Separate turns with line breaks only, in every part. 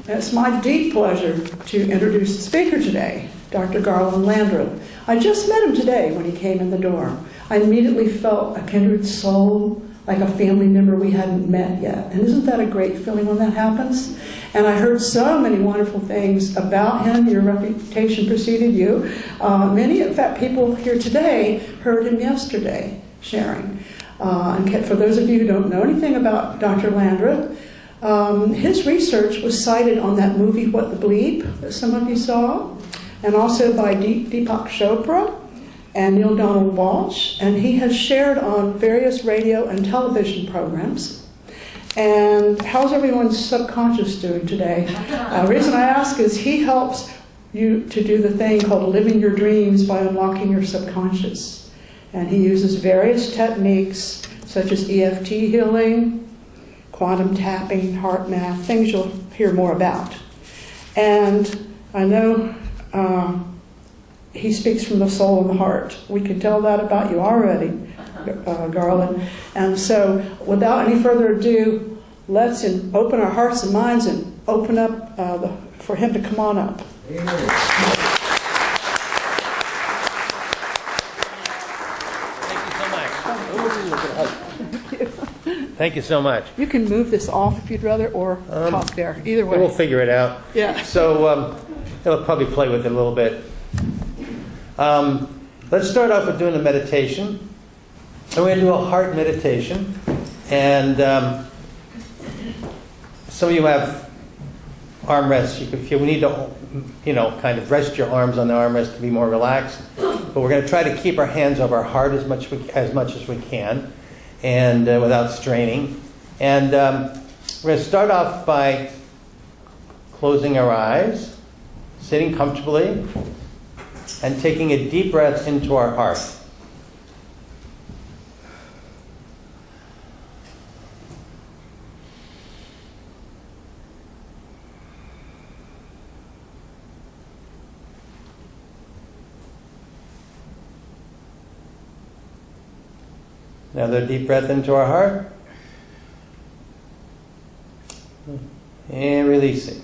It's my deep pleasure to introduce the speaker today, Dr. Garland Landrith. I just met him today when he came in the door. I immediately felt a kindred soul, like a family member we hadn't met yet. And isn't that a great feeling when that happens? And I heard so many wonderful things about him. Your reputation preceded you. Many, in fact, people here today heard him yesterday sharing. And for those of you who don't know anything about Dr. Landrith, his research was cited on that movie, What the Bleep, that some of you saw, and also by Deepak Chopra and Neil Donald Walsh, and he has shared on various radio and television programs. And how's everyone's subconscious doing today? The reason I ask is he helps you to do the thing called living your dreams by unlocking your subconscious. And he uses various techniques such as EFT healing, quantum tapping, heart math, things you'll hear more about. And I know he speaks from the soul and the heart. We can tell that about you already, Garland. And so without any further ado, let's open our hearts and minds and open up for him to come on up.
Thank you so much.
You can move this off if you'd rather, or top there. Either way.
We'll figure it out.
Yeah.
So I'll probably play with it a little bit. Let's start off with doing a meditation. And we're going to do a heart meditation. And some of you have armrests. We need to, kind of rest your arms on the armrest to be more relaxed. But we're going to try to keep our hands over our heart as much as we can, and without straining. And we're going to start off by closing our eyes, sitting comfortably, and taking a deep breath into our heart. Another deep breath into our heart. And releasing.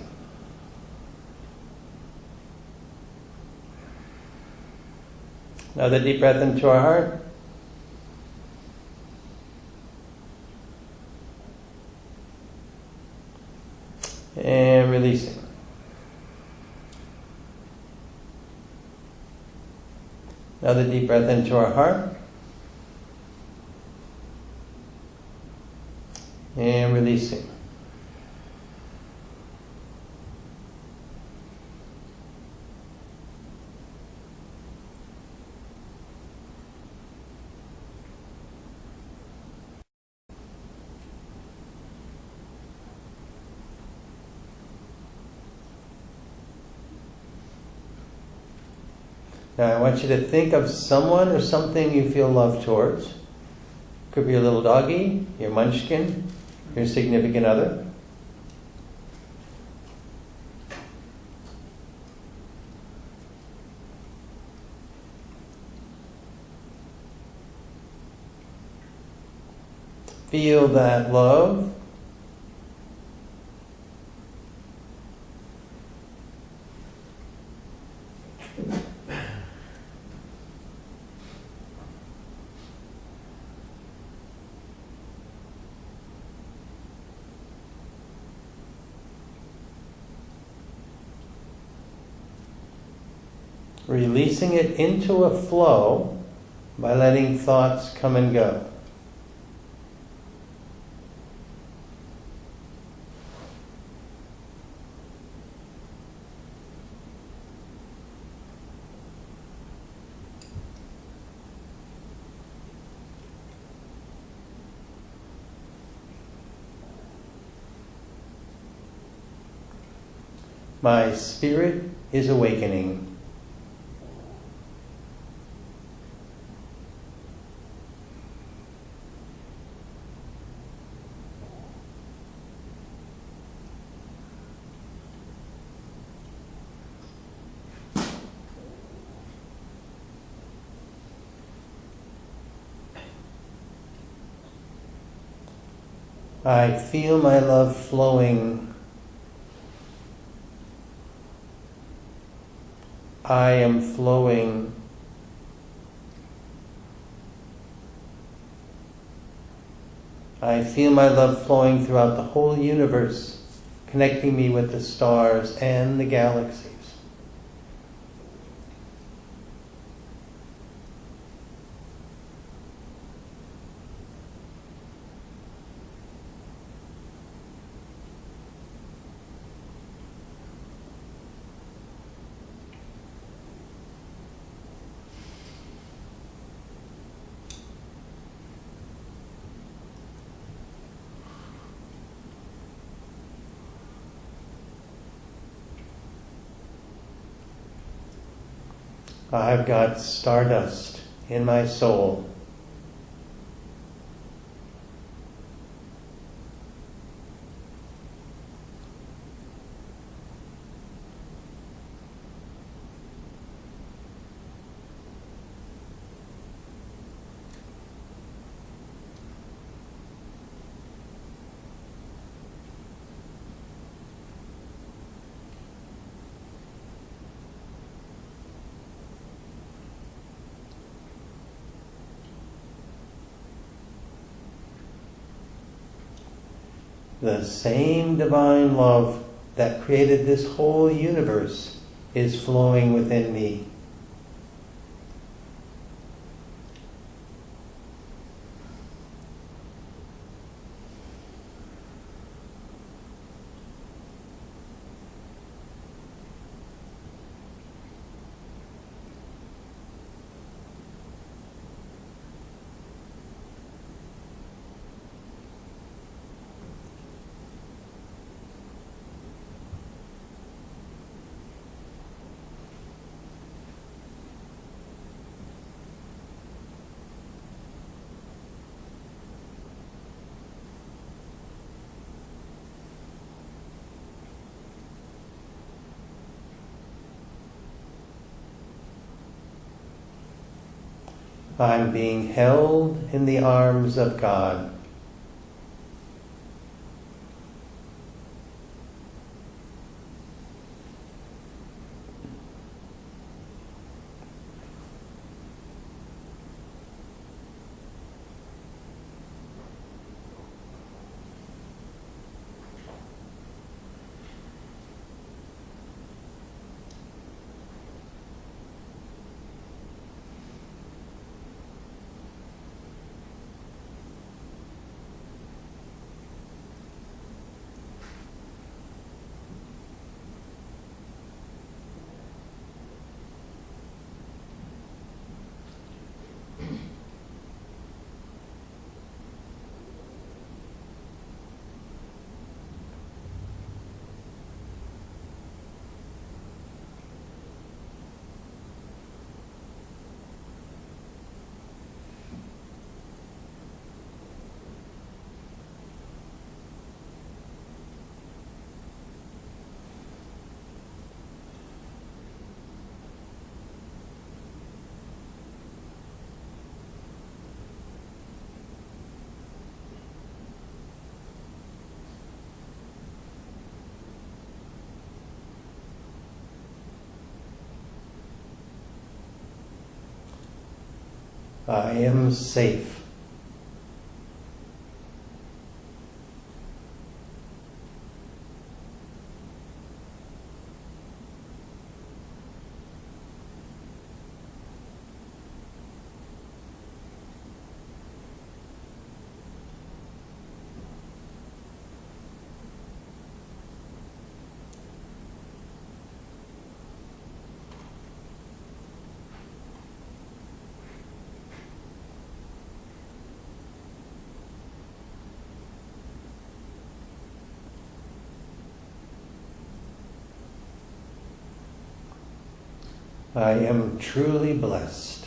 Another deep breath into our heart. And releasing. Another deep breath into our heart. And releasing. Now I want you to think of someone or something you feel love towards. Could be your little doggy, your munchkin, your significant other. Feel that love. Releasing it into a flow by letting thoughts come and go. My spirit is awakening. I feel my love flowing I am flowing. I feel my love flowing throughout the whole universe, connecting me with the stars and the galaxies. I've got stardust in my soul. The same divine love that created this whole universe is flowing within me. I'm being held in the arms of God. I am safe. I am truly blessed.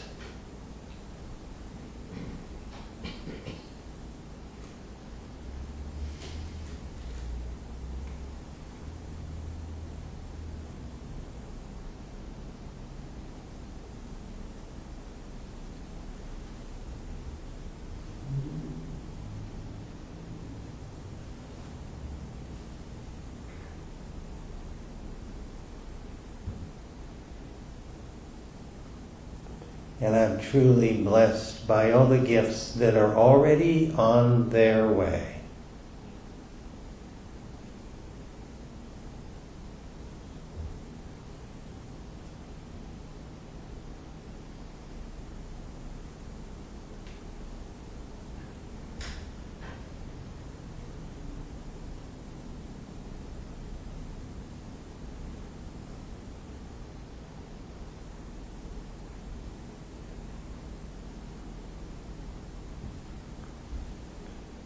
And I'm truly blessed by all the gifts that are already on their way.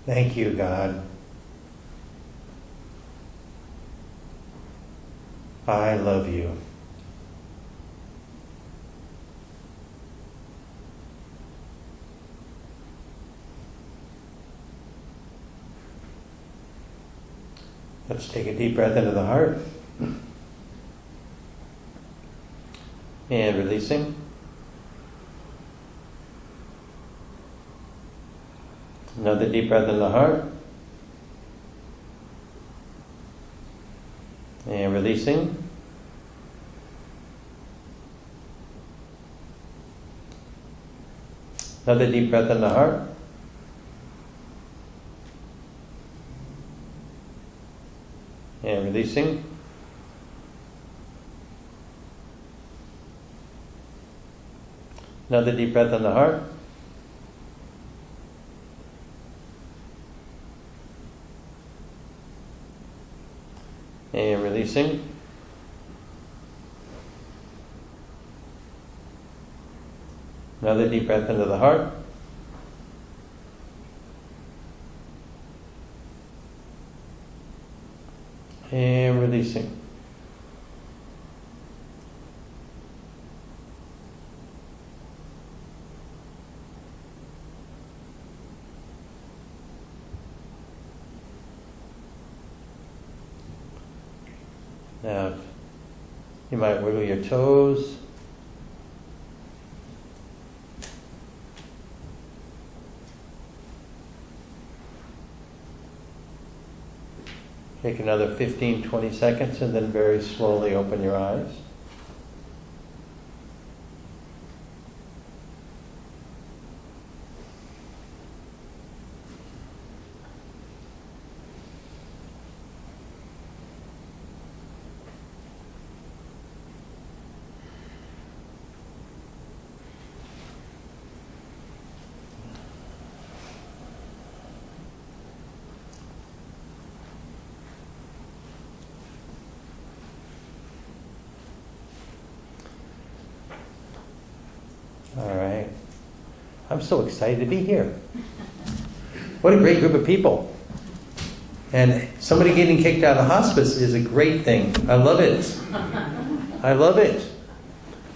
Thank you, God. I love you. Let's take a deep breath into the heart. And releasing. Another deep breath in the heart. And releasing. Another deep breath in the heart. And releasing. Another deep breath in the heart. And releasing. Another deep breath into the heart. And releasing. Now, you might wiggle your toes. Take another 15, 20 seconds and then very slowly open your eyes. All right. I'm so excited to be here. What a great group of people. And somebody getting kicked out of hospice is a great thing. I love it. I love it.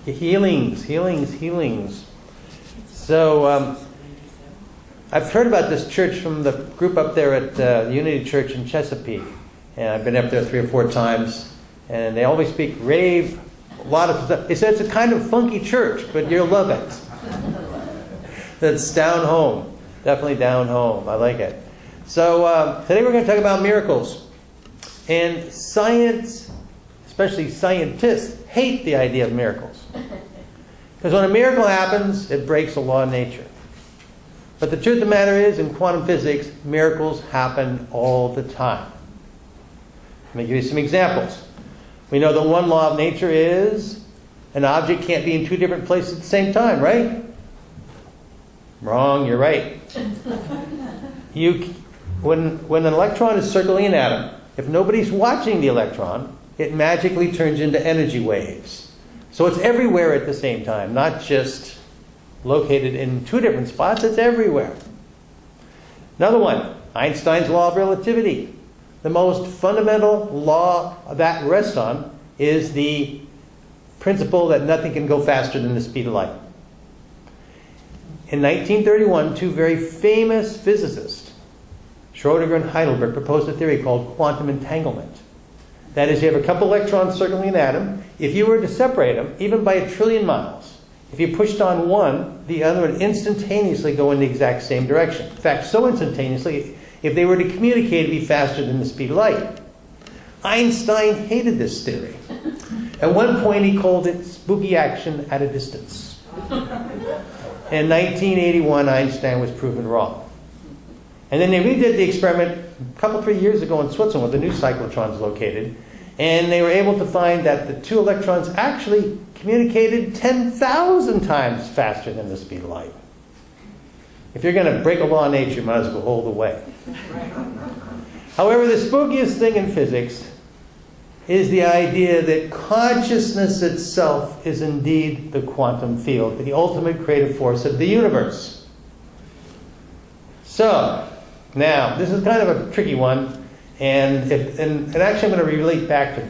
Healings, healings, healings. So I've heard about this church from the group up there at Unity Church in Chesapeake. And I've been up there 3 or 4 times. And they always speak rave, a lot of stuff. They said it's a kind of funky church, but you'll love it. That's down home. Definitely down home. I like it. So today we're going to talk about miracles. And science, especially scientists, hate the idea of miracles. Because when a miracle happens, it breaks the law of nature. But the truth of the matter is, in quantum physics, miracles happen all the time. Let me give you some examples. We know that one law of nature is an object can't be in 2 different places at the same time, right? Wrong, you're right. When an electron is circling an atom, if nobody's watching the electron, it magically turns into energy waves. So it's everywhere at the same time, not just located in 2 different spots, it's everywhere. Another one, Einstein's law of relativity. The most fundamental law that rests on is the principle that nothing can go faster than the speed of light. In 1931, 2 very famous physicists, Schrödinger and Heidelberg, proposed a theory called quantum entanglement. That is, you have a couple electrons circling an atom. If you were to separate them, even by 1 trillion miles, if you pushed on one, the other would instantaneously go in the exact same direction. In fact, so instantaneously, if they were to communicate, it'd be faster than the speed of light. Einstein hated this theory. At one point, he called it spooky action at a distance. In 1981, Einstein was proven wrong. And then they redid the experiment a couple, 3 years ago in Switzerland where the new cyclotron is located. And they were able to find that the two electrons actually communicated 10,000 times faster than the speed of light. If you're going to break a law of nature, you might as well hold away. However, the spookiest thing in physics is the idea that consciousness itself is indeed the quantum field, the ultimate creative force of the universe. So, now, this is kind of a tricky one, and actually I'm going to relate back to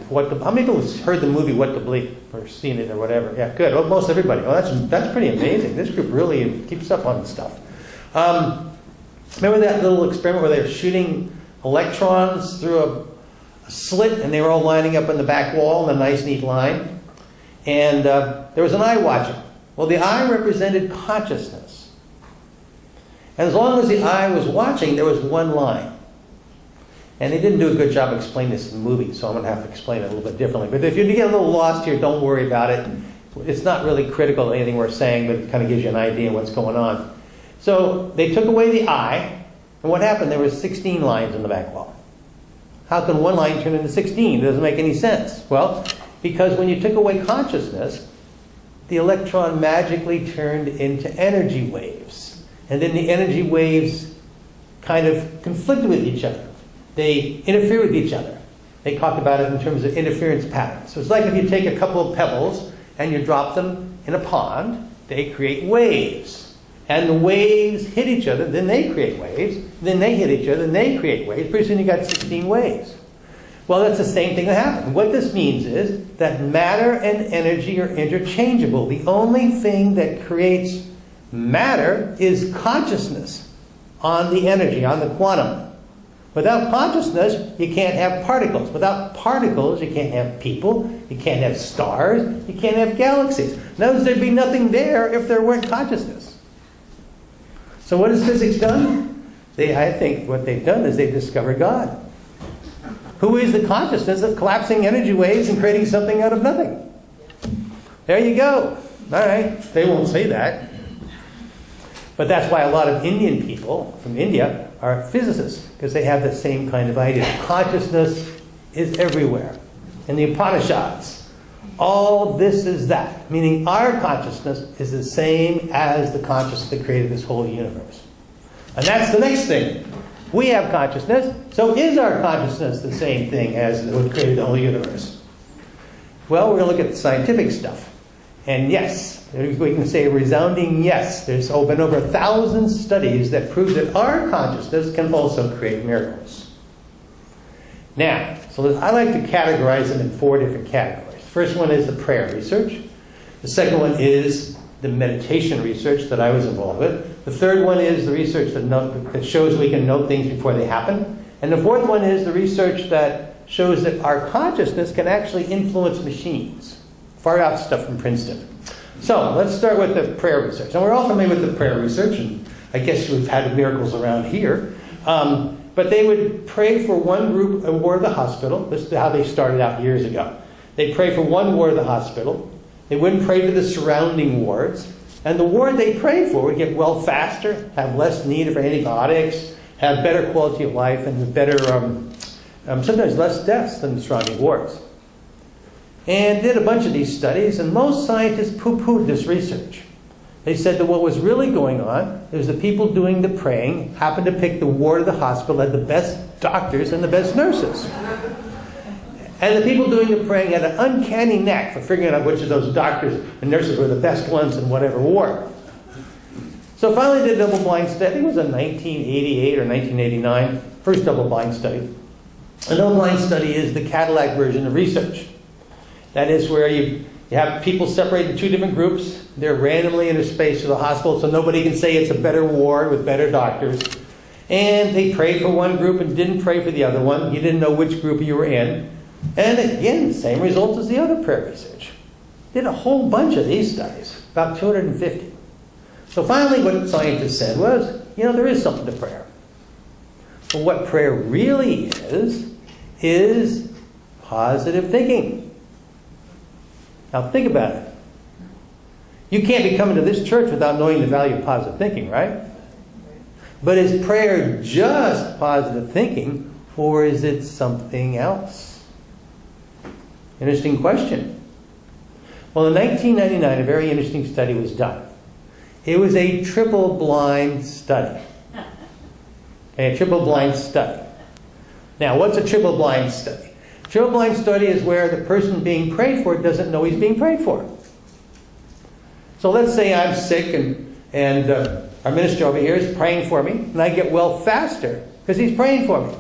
how many people heard the movie What to Believe, or seen it or whatever? Yeah, good. Well, most everybody. Well, that's pretty amazing. This group really keeps up on this stuff. Remember that little experiment where they were shooting electrons through a slit, and they were all lining up in the back wall in a nice, neat line? And there was an eye watching. Well, the eye represented consciousness. And as long as the eye was watching, there was one line. And they didn't do a good job explaining this in the movie, so I'm going to have to explain it a little bit differently. But if you get a little lost here, don't worry about it. It's not really critical to anything we're saying, but it kind of gives you an idea of what's going on. So they took away the eye, and what happened? There were 16 lines in the back wall. How can one line turn into 16? It doesn't make any sense. Well, because when you took away consciousness, the electron magically turned into energy waves. And then the energy waves kind of conflicted with each other. They interfere with each other. They talk about it in terms of interference patterns. So it's like if you take a couple of pebbles and you drop them in a pond, they create waves. And the waves hit each other, then they create waves, then they hit each other, then they create waves. Pretty soon you got 16 waves. Well, that's the same thing that happened. What this means is that matter and energy are interchangeable. The only thing that creates matter is consciousness on the energy, on the quantum. Without consciousness, you can't have particles. Without particles, you can't have people, you can't have stars, you can't have galaxies. In other words, there'd be nothing there if there weren't consciousness. So what has physics done? I think what they've done is they've discovered God. Who is the consciousness of collapsing energy waves and creating something out of nothing? There you go. All right, they won't say that. But that's why a lot of Indian people from India are physicists, because they have the same kind of idea. Consciousness is everywhere. In the Upanishads, all this is that, meaning our consciousness is the same as the consciousness that created this whole universe. And that's the next thing. We have consciousness, so is our consciousness the same thing as what created the whole universe? Well, we're going to look at the scientific stuff. And yes, we can say a resounding yes. There's been over 1,000 studies that prove that our consciousness can also create miracles. Now, so I like to categorize them in 4 different categories. The first one is the prayer research. The second one is the meditation research that I was involved with. The third one is the research that shows we can know things before they happen. And the fourth one is the research that shows that our consciousness can actually influence machines. Far out stuff from Princeton. So let's start with the prayer research. And we're all familiar with the prayer research, and I guess we've had miracles around here. But they would pray for one group, a ward of the hospital. This is how they started out years ago. They'd pray for one ward of the hospital. They wouldn't pray for the surrounding wards. And the ward they prayed for would get well faster, have less need for antibiotics, have better quality of life, and better, sometimes less deaths than the surrounding wards. And did a bunch of these studies, and most scientists poo-pooed this research. They said that what was really going on is the people doing the praying happened to pick the ward of the hospital that had the best doctors and the best nurses. And the people doing the praying had an uncanny knack for figuring out which of those doctors and nurses were the best ones in whatever ward. So finally they did a double-blind study. I think it was in 1988 or 1989, first double-blind study. A double-blind study is the Cadillac version of research. That is where you have people separated in 2 different groups. They're randomly interspaced to the hospital, so nobody can say it's a better ward with better doctors. And they prayed for one group and didn't pray for the other one. You didn't know which group you were in. And again, the same results as the other prayer research. Did a whole bunch of these studies, about 250. So finally what scientists said was, there is something to prayer. But what prayer really is positive thinking. Now think about it. You can't be coming to this church without knowing the value of positive thinking, right? But is prayer just positive thinking, or is it something else? Interesting question. Well, in 1999, a very interesting study was done. It was a triple-blind study. A triple-blind study. Now, what's a triple-blind study? Triple-blind study is where the person being prayed for doesn't know he's being prayed for. So let's say I'm sick and our minister over here is praying for me, and I get well faster because he's praying for me.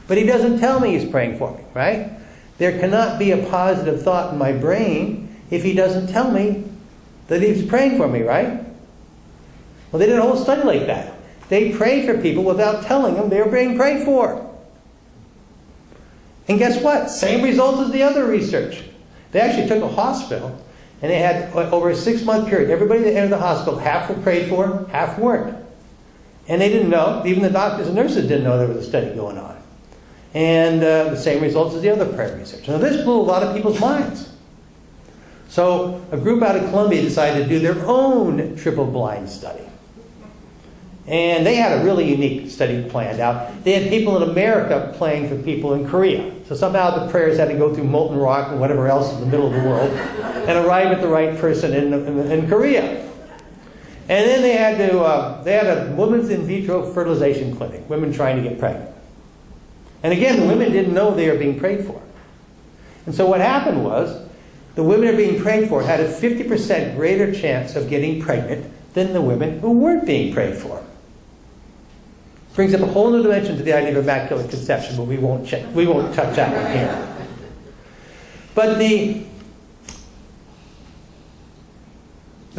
But he doesn't tell me he's praying for me, right? There cannot be a positive thought in my brain if he doesn't tell me that he's praying for me, right? Well, they did a whole study like that. They prayed for people without telling them they were being prayed for. And guess what? Same results as the other research. They actually took a hospital, and they had, over a 6-month period, everybody that entered the hospital, half were prayed for, half weren't. And they didn't know, even the doctors and nurses didn't know there was a study going on. And the same results as the other prayer research. Now this blew a lot of people's minds. So a group out of Columbia decided to do their own triple-blind study. And they had a really unique study planned out. They had people in America praying for people in Korea. So somehow the prayers had to go through molten rock and whatever else in the middle of the world and arrive at the right person in Korea. And then they had a women's in vitro fertilization clinic, women trying to get pregnant. And again, the women didn't know they were being prayed for. And so what happened was, the women who were being prayed for had a 50% greater chance of getting pregnant than the women who weren't being prayed for. Brings up a whole new dimension to the idea of immaculate conception, but we won't touch that one here. But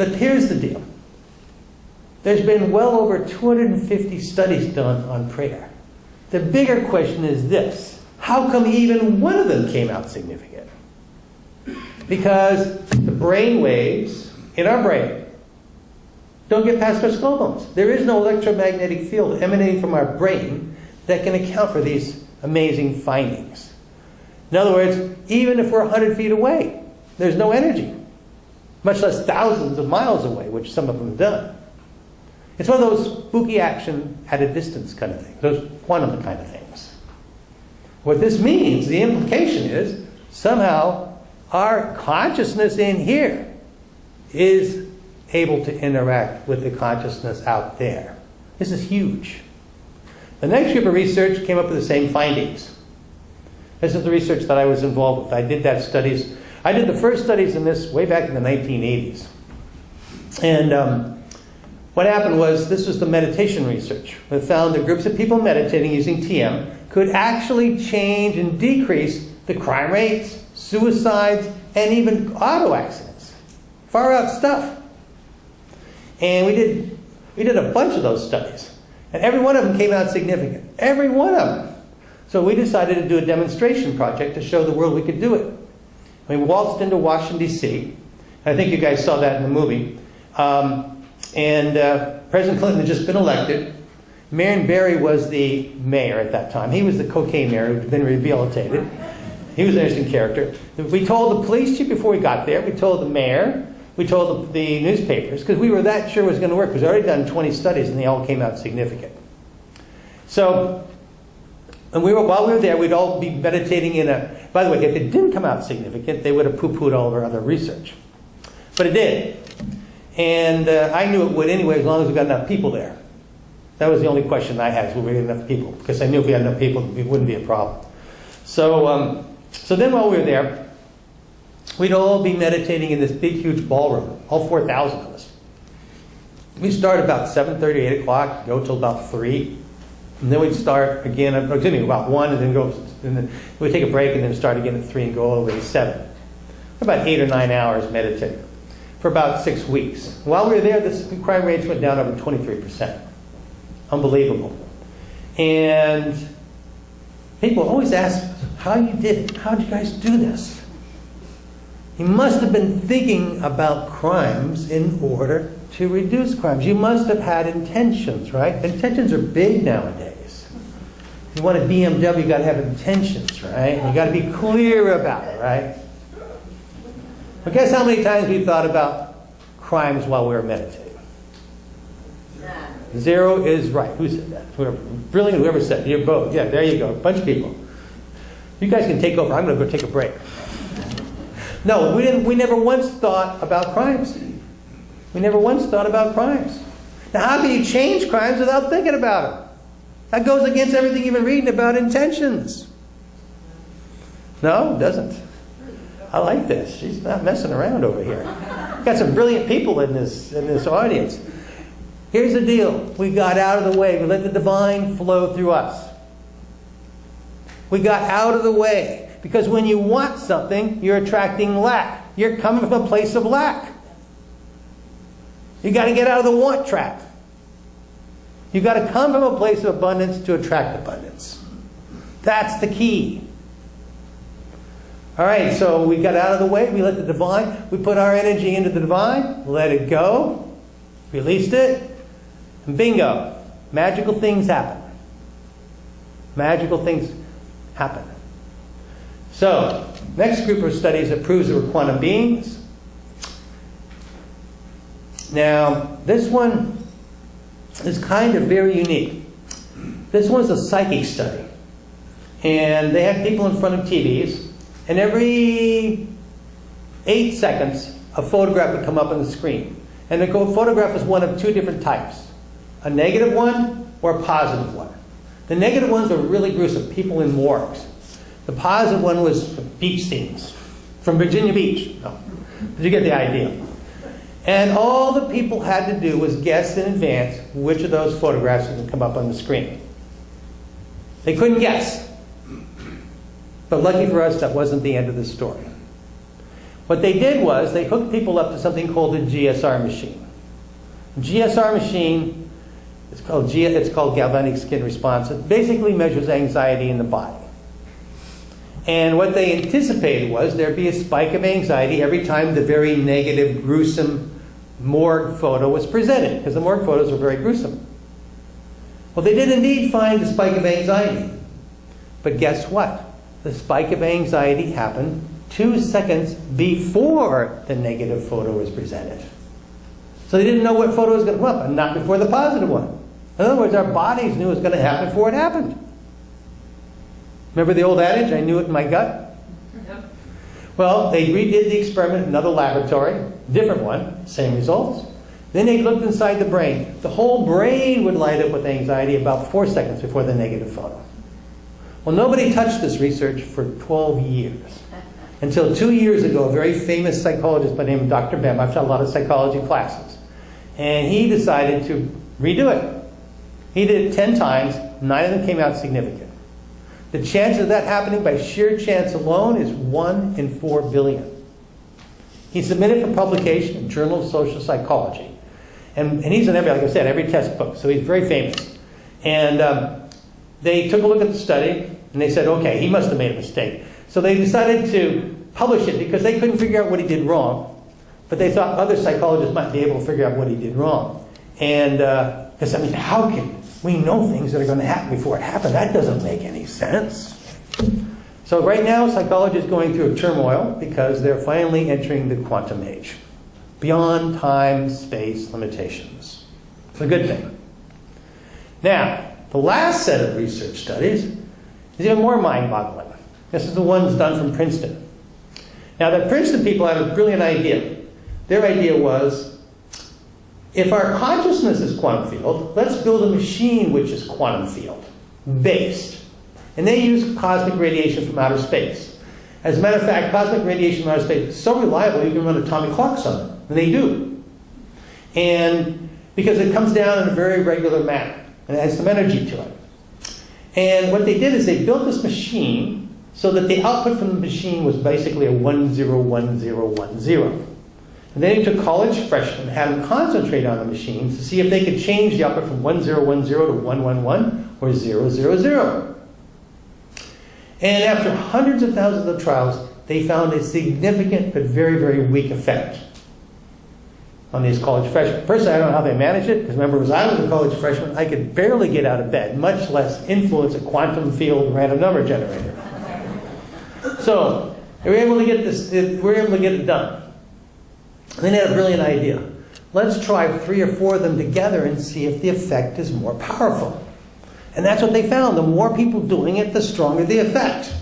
here's the deal. There's been well over 250 studies done on prayer. The bigger question is this: how come even one of them came out significant? Because the brain waves in our brain don't get past our skull bones. There is no electromagnetic field emanating from our brain that can account for these amazing findings. In other words, even if we're 100 feet away, there's no energy, much less thousands of miles away, which some of them have done. It's one of those spooky action at a distance kind of things, those quantum kind of things. What this means, the implication is, somehow our consciousness in here is able to interact with the consciousness out there. This is huge. The next group of research came up with the same findings. This is the research that I was involved with. I did the first studies in this way back in the 1980s. And what happened was, this was the meditation research. We found that groups of people meditating using TM could actually change and decrease the crime rates, suicides, and even auto accidents. Far out stuff. And we did a bunch of those studies. And every one of them came out significant. Every one of them. So we decided to do a demonstration project to show the world we could do it. We waltzed into Washington, D.C. I think you guys saw that in the movie. President Clinton had just been elected. Marion Barry was the mayor at that time. He was the cocaine mayor who had been rehabilitated. He was an interesting character. We told the police chief before we got there. We told the mayor. We told the newspapers, because we were that sure it was going to work, because we'd already done 20 studies and they all came out significant. So, while we were there, we'd all be meditating by the way, if it didn't come out significant, they would have poo-pooed all of our other research. But it did. And I knew it would anyway, as long as we got enough people there. That was the only question I had, was will we get enough people? Because I knew if we had enough people, it wouldn't be a problem. So then while we were there, we'd all be meditating in this big, huge ballroom, all 4,000 of us. We'd start about 7:30, 8 o'clock, go till about 3. And then we'd start again, about 1, and then we'd take a break and then start again at 3 and go all the way to 7. About 8 or 9 hours meditating for about 6 weeks. While we were there, the crime rates went down over 23%. Unbelievable. And people always ask how you did it. How did you guys do this? You must have been thinking about crimes in order to reduce crimes. You must have had intentions, right? Intentions are big nowadays. You want a BMW, you got to have intentions, right? You got to be clear about it, right? But guess how many times we thought about crimes while we were meditating? 0 is right. Who said that? Whoever, brilliant, whoever said it. You're both. Yeah, there you go. A bunch of people. You guys can take over. I'm going to go take a break. No, we never once thought about crimes. We never once thought about crimes. Now, how can you change crimes without thinking about them? That goes against everything you've been reading about intentions. No, it doesn't. I like this. She's not messing around over here. Got some brilliant people in this audience. Here's the deal. We got out of the way. We let the divine flow through us. We got out of the way. Because when you want something, you're attracting lack. You're coming from a place of lack. You got to get out of the want trap. You got to come from a place of abundance to attract abundance. That's the key. All right, so we got out of the way. We let the divine, we put our energy into the divine, let it go, released it, and bingo, magical things happen. Magical things happen. So, next group of studies that proves that we're quantum beings. Now, this one is kind of very unique. This one's a psychic study. And they had people in front of TVs, and every 8 seconds, a photograph would come up on the screen. And the photograph was one of 2 different types. A negative one or a positive one. The negative ones were really gruesome, people in morgues. The positive one was beach scenes from Virginia Beach. No. Did you get the idea? And all the people had to do was guess in advance which of those photographs would come up on the screen. They couldn't guess. But lucky for us, that wasn't the end of the story. What they did was they hooked people up to something called the GSR machine. GSR machine, it's called galvanic skin response. It basically measures anxiety in the body. And what they anticipated was there'd be a spike of anxiety every time the very negative, gruesome morgue photo was presented, because the morgue photos were very gruesome. Well, they did indeed find the spike of anxiety. But guess what? The spike of anxiety happened 2 seconds before the negative photo was presented. So they didn't know what photo was going to come up, and not before the positive one. In other words, our bodies knew it was going to happen before it happened. Remember the old adage, I knew it in my gut? Yep. Well, they redid the experiment in another laboratory, different one, same results. Then they looked inside the brain. The whole brain would light up with anxiety about 4 seconds before the negative photo. Well, nobody touched this research for 12 years. Until 2 years ago, a very famous psychologist by the name of Dr. Bem, I've taught a lot of psychology classes, and he decided to redo it. He did it 10 times, 9 of them came out significant. The chance of that happening by sheer chance alone is 1 in 4 billion. He submitted for publication in Journal of Social Psychology. And he's in every, like I said, every textbook, so he's very famous. And they took a look at the study, and they said, okay, he must have made a mistake. So they decided to publish it because they couldn't figure out what he did wrong. But they thought other psychologists might be able to figure out what he did wrong. And, because, I mean, how can we know things that are going to happen before it happens? That doesn't make any sense. So right now, psychology is going through a turmoil because they're finally entering the quantum age. Beyond time, space limitations. It's a good thing. Now, the last set of research studies is even more mind-boggling. This is the ones done from Princeton. Now, the Princeton people had a brilliant idea. Their idea was, if our consciousness is quantum field, let's build a machine which is quantum field based. And they use cosmic radiation from outer space. As a matter of fact, cosmic radiation from outer space is so reliable you can run atomic clocks on them. And they do. And because it comes down in a very regular manner. And it has some energy to it. And what they did is they built this machine so that the output from the machine was basically a 101010. And then they took college freshmen and had them concentrate on the machines to see if they could change the output from 1010 to 111 or 000. And after hundreds of thousands of trials, they found a significant but very, very weak effect on these college freshmen. Personally, I don't know how they managed it, because remember, as I was a college freshman, I could barely get out of bed, much less influence a quantum field random number generator. So, they were able to get this, they were able to get it done. And they had a brilliant idea. Let's try 3 or 4 of them together and see if the effect is more powerful. And that's what they found. The more people doing it, the stronger the effect.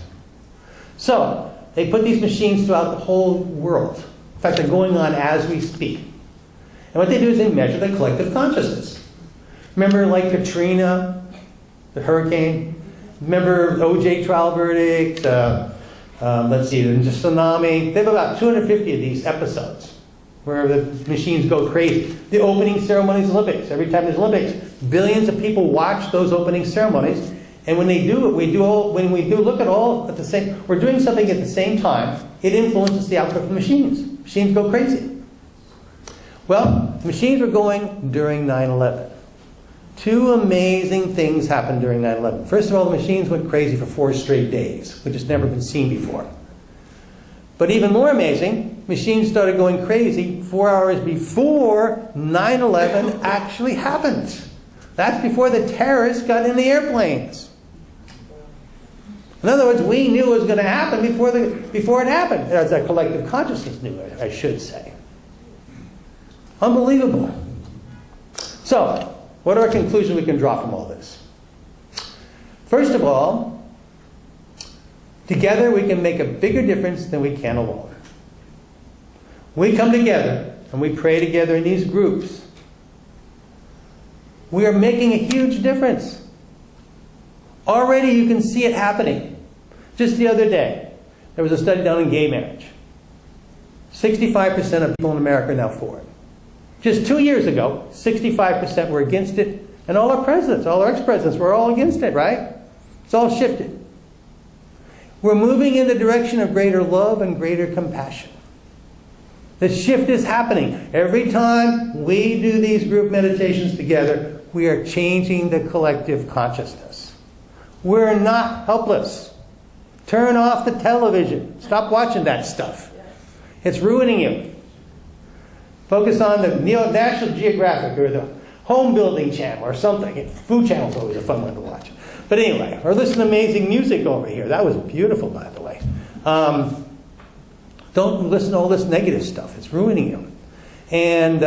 So they put these machines throughout the whole world. In fact, they're going on as we speak. And what they do is they measure the collective consciousness. Remember, like Katrina, the hurricane? Remember OJ trial verdict? Let's see, the tsunami. They have about 250 of these episodes where the machines go crazy. The opening ceremonies, Olympics. Every time there's Olympics, billions of people watch those opening ceremonies. And when they do it, when we do look at all at the same, we're doing something at the same time. It influences the output of the machines. Machines go crazy. Well, the machines were going during 9/11. 2 amazing things happened during 9/11. First of all, the machines went crazy for 4 straight days, which has never been seen before. But even more amazing, machines started going crazy 4 hours before 9/11 actually happened. That's before the terrorists got in the airplanes. In other words, we knew it was going to happen before it happened. As our collective consciousness knew it, I should say. Unbelievable. So, what are our conclusions we can draw from all this? First of all, together we can make a bigger difference than we can alone. We come together and we pray together in these groups. We are making a huge difference. Already you can see it happening. Just the other day, there was a study done on gay marriage. 65% of people in America are now for it. Just 2 years ago, 65% were against it, and all our presidents, all our ex-presidents were all against it, right? It's all shifted. We're moving in the direction of greater love and greater compassion. The shift is happening. Every time we do these group meditations together, we are changing the collective consciousness. We're not helpless. Turn off the television. Stop watching that stuff. It's ruining you. Focus on the National Geographic or the Home Building Channel or something. Food Channel's always a fun one to watch. But anyway, or listen to amazing music over here. That was beautiful, by the way. Don't listen to all this negative stuff. It's ruining you. And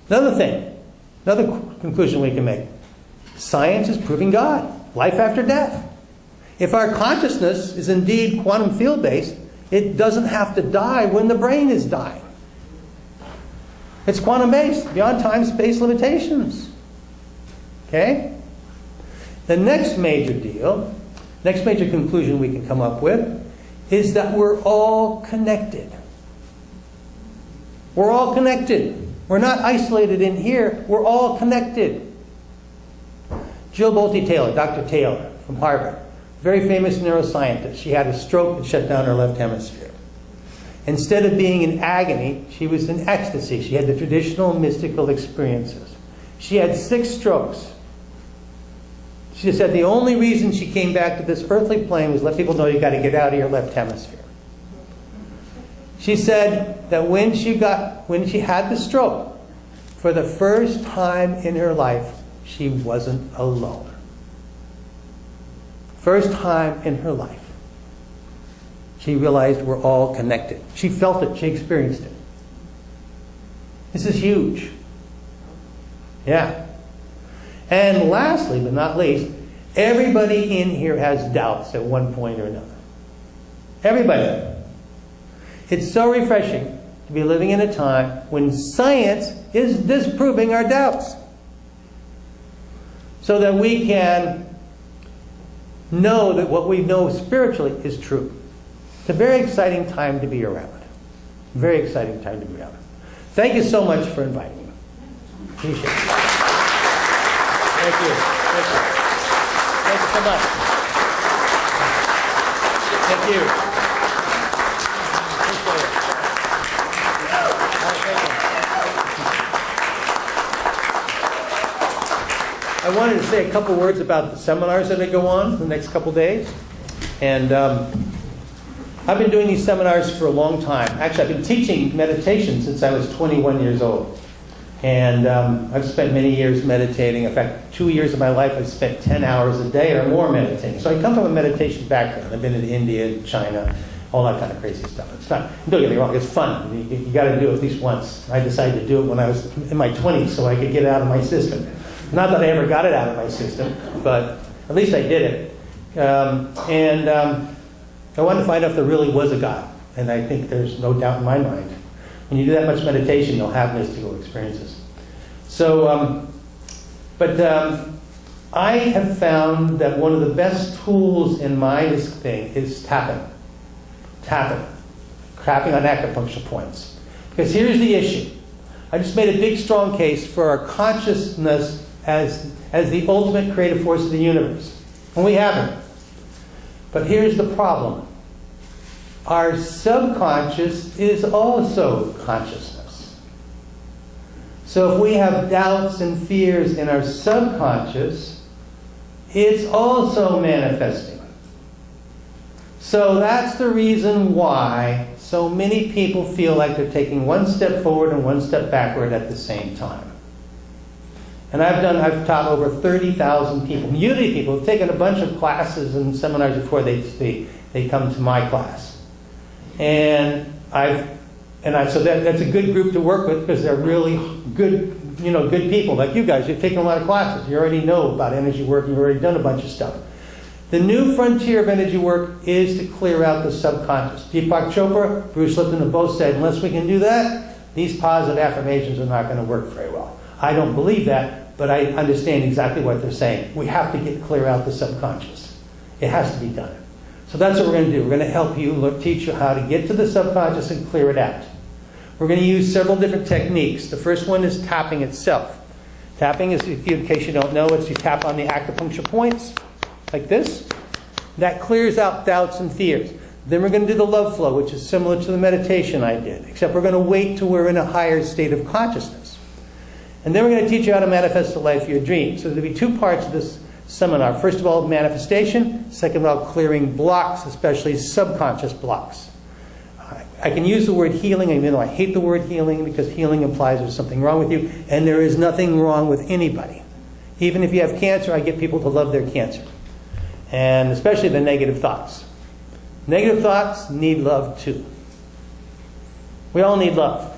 another conclusion we can make. Science is proving God. Life after death. If our consciousness is indeed quantum field-based, it doesn't have to die when the brain is dying. It's quantum-based, beyond time-space limitations. Okay? The next major conclusion we can come up with is that we're all connected. We're all connected. We're not isolated in here. We're all connected. Jill Bolte Taylor, Dr. Taylor from Harvard, very famous neuroscientist. She had a stroke that shut down her left hemisphere. Instead of being in agony, she was in ecstasy. She had the traditional mystical experiences. She had 6 strokes. She said the only reason she came back to this earthly plane was to let people know you got to get out of your left hemisphere. She said that when she had the stroke, for the first time in her life, she wasn't alone. First time in her life. She realized we're all connected. She felt it. She experienced it. This is huge. Yeah. And lastly, but not least, everybody in here has doubts at one point or another. Everybody. It's so refreshing to be living in a time when science is disproving our doubts, so that we can know that what we know spiritually is true. It's a very exciting time to be around. Very exciting time to be around. Thank you so much for inviting me. Appreciate it. Thank you. Thank you. Thank you so much. Thank you. Appreciate it. I wanted to say a couple words about the seminars that go on the next couple days. And I've been doing these seminars for a long time. Actually, I've been teaching meditation since I was 21 years old. And I've spent many years meditating. In fact, 2 years of my life I've spent 10 hours a day or more meditating. So I come from a meditation background. I've been in India and China, all that kind of crazy stuff. It's fun. Don't get me wrong, it's fun. You got to do it at least once. I decided to do it when I was in my 20s so I could get it out of my system. Not that I ever got it out of my system, but at least I did it. I wanted to find out if there really was a God. And I think there's no doubt in my mind. When you do that much meditation, you'll have mystical experiences. So, I have found that one of the best tools in my thing is tapping. Tapping on acupuncture points. Because here's the issue. I just made a big, strong case for our consciousness as the ultimate creative force of the universe. And we haven't. But here's the problem. Our subconscious is also consciousness. So if we have doubts and fears in our subconscious, it's also manifesting. So that's the reason why so many people feel like they're taking one step forward and one step backward at the same time. And I've taught over 30,000 people, Unity people, who've taken a bunch of classes and seminars before they come to my class. And so that's a good group to work with because they're really good, good people like you guys. You've taken a lot of classes. You already know about energy work. You've already done a bunch of stuff. The new frontier of energy work is to clear out the subconscious. Deepak Chopra, Bruce Lipton have both said, unless we can do that, these positive affirmations are not going to work very well. I don't believe that, but I understand exactly what they're saying. We have to clear out the subconscious. It has to be done. So that's what we're going to do. We're going to help you, teach you how to get to the subconscious and clear it out. We're going to use several different techniques. The first one is tapping itself. Tapping is, in case you don't know, it's you tap on the acupuncture points, like this. That clears out doubts and fears. Then we're going to do the love flow, which is similar to the meditation I did, except we're going to wait till we're in a higher state of consciousness. And then we're going to teach you how to manifest the life of your dreams. So there'll be two parts of this seminar. First of all, manifestation. Second of all, clearing blocks, especially subconscious blocks. I can use the word healing, even though I hate the word healing, because healing implies there's something wrong with you, and there is nothing wrong with anybody. Even if you have cancer, I get people to love their cancer. And especially the negative thoughts. Negative thoughts need love too. We all need love.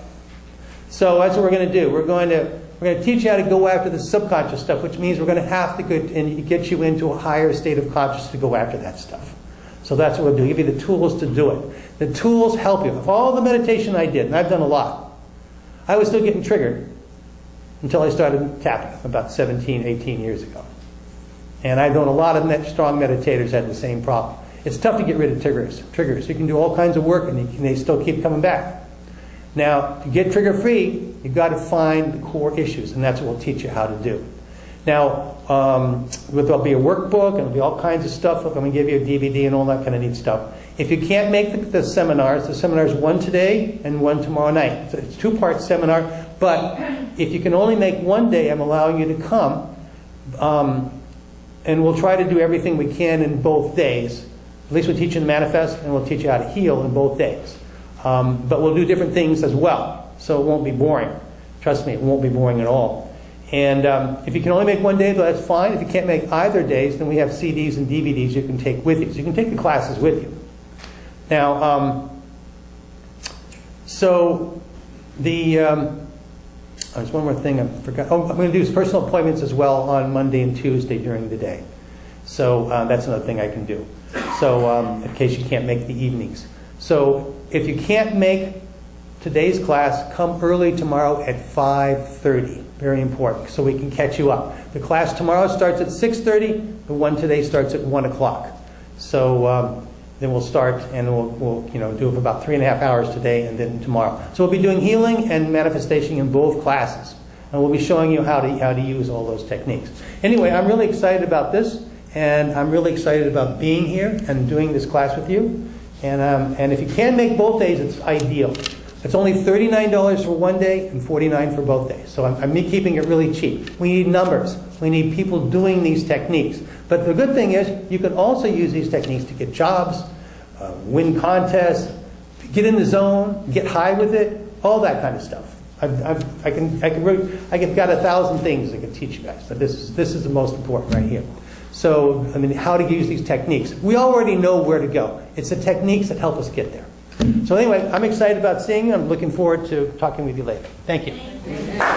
So that's what we're going to do. We're going to teach you how to go after the subconscious stuff, which means we're going to have to get you into a higher state of consciousness to go after that stuff. So that's what we'll do. Give you the tools to do it. The tools help you. Of all the meditation I did, and I've done a lot, I was still getting triggered until I started tapping about 17, 18 years ago. And I've known a lot of strong meditators had the same problem. It's tough to get rid of triggers. You can do all kinds of work and they still keep coming back. Now, to get trigger-free, you've got to find the core issues, and that's what we'll teach you how to do. Now, there'll be a workbook, and there'll be all kinds of stuff. I'm going to give you a DVD and all that kind of neat stuff. If you can't make the seminar's one today and one tomorrow night. So it's a two-part seminar, but if you can only make one day, I'm allowing you to come, and we'll try to do everything we can in both days. At least we'll teach you to manifest, and we'll teach you how to heal in both days. But we'll do different things as well, so it won't be boring. Trust me, it won't be boring at all. And if you can only make one day, that's fine. If you can't make either days, then we have CDs and DVDs you can take with you. So you can take the classes with you. Now, there's one more thing I forgot. Oh, I'm going to do personal appointments as well on Monday and Tuesday during the day. So that's another thing I can do. So in case you can't make the evenings. So if you can't make today's class, come early tomorrow at 5:30. Very important, so we can catch you up. The class tomorrow starts at 6:30. The one today starts at 1 o'clock. So then we'll start, and we'll do it for about 3.5 hours today, and then tomorrow. So we'll be doing healing and manifestation in both classes, and we'll be showing you how to use all those techniques. Anyway, I'm really excited about this, and I'm really excited about being here and doing this class with you. And if you can make both days, it's ideal. It's only $39 for one day and $49 for both days. So I'm keeping it really cheap. We need numbers. We need people doing these techniques. But the good thing is you can also use these techniques to get jobs, win contests, get in the zone, get high with it, all that kind of stuff. I've got 1,000 things I can teach you guys, but this is the most important right here. So, I mean, how to use these techniques. We already know where to go. It's the techniques that help us get there. So anyway, I'm excited about seeing you. I'm looking forward to talking with you later. Thank you.